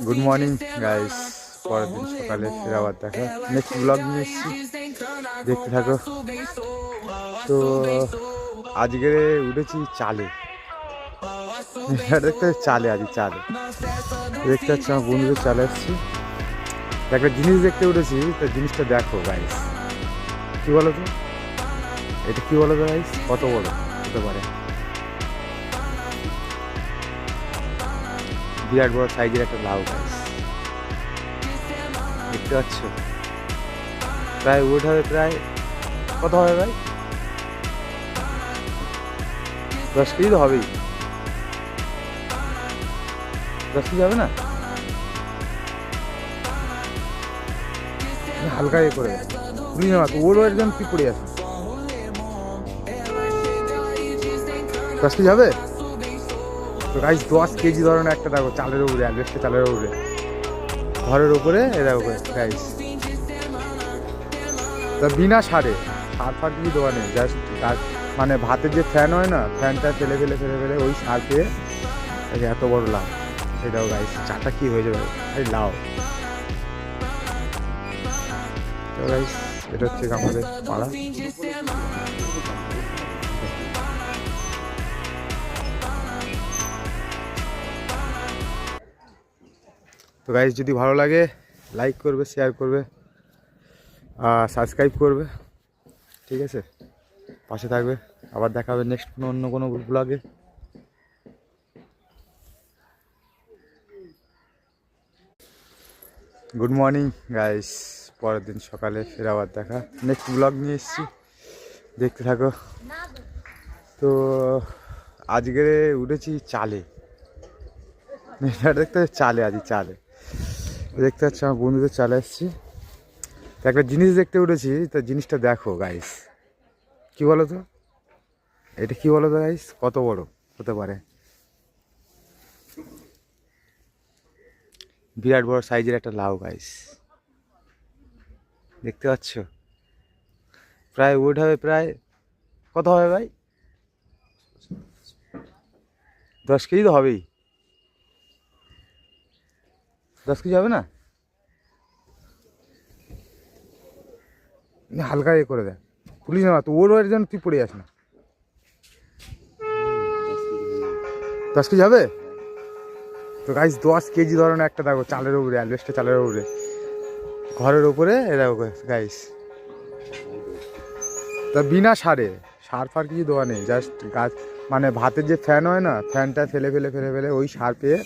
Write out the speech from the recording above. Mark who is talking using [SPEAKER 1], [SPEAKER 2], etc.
[SPEAKER 1] Good morning guys, পরের দিন সকালে ফের আবার দেখা, নেক্সট ব্লগ নিয়ে এসেছি, দেখতে থাকো। তো আজকে উঠেছি চালে, দেখতে চালে, আজ চালে দেখতে পাচ্ছি আমার বন্ধুদের চালে এসেছি, একটা জিনিস দেখতে উঠেছি। তো জিনিসটা দেখো গাইস, কি বলো তো, এটা কি বলো তো গাইস, কত বড় হতে পারে? বিরাট বড় সাইজের একটা লাউ গাইস, দেখতে পাচ্ছ? প্রায় ওয়েট হবে, প্রায় কত হবে ভাই? 10 কেজি তো হবেই। 10 কেজি হবে না? হালকা ইয়ে করে তুলি না, ওর একজন কি পড়ে আছে। 10 কেজি হবে তো গাইস। 10 কেজি ধরনের একটা দেখো, চালের উপরে, অ্যাডভেস্টার চালের উপরে, ঘরের উপরে এ দেখো গাইস। তা বিনা সার ফার কিছু দেওয়া নেই, জাস্ট মানে ভাতের যে ফ্যান হয় না, ফ্যানটা ফেলে ওই সার পেয়ে এত বড় লাউ। সেটাও গাইস, চাটা কি হয়ে যাবে এই লাউ। তো গাইস, এটা হচ্ছে আমাদের পাড়া। তো গাইস, যদি ভালো লাগে লাইক করবে, শেয়ার করবে, সাবস্ক্রাইব করবে, ঠিক আছে? পাশে থাকবে। আবার দেখা হবে নেক্সট অন্য কোনো ব্লগে। গুড মর্নিং গাইস, পরের দিন সকালে ফের আবার দেখা, নেক্সট ব্লগ নিয়ে এসেছি, দেখতে থাকো। তো আজকে উঠেছি চালে, দেখতে চালে, আজ চালে দেখতে পাচ্ছি আমার বন্ধুদের চালে এসেছি, তো একটা জিনিস দেখতে উঠেছি। তো জিনিসটা দেখো গাইস, কি বলো তো, এটা কি বলো তো গাইস, কত বড় হতে পারে? বিরাট বড় সাইজের একটা লাউ গাইস, দেখতে পাচ্ছ? প্রায় ওয়েট হবে, প্রায় কত হবে ভাই? 10 কেজি তো হবেই। 10 কেজি হবে না? হালকা ইয়ে করে দেয়, তুলি না তো, ওর জন্য তুই পড়ে যাস না। 10 কেজি হবে তো গাইস। 10 কেজি ধরনের একটা দেখো, চালের উপরে, অ্যাডভেস্টার চালের উপরে, ঘরের উপরে এ দেখো গাইস। তা বিনা সার ফার কিছু দেওয়া নেই, জাস্ট গাছ মানে ভাতের যে ফ্যান হয় না, ফ্যানটা ফেলে ওই সার পেয়ে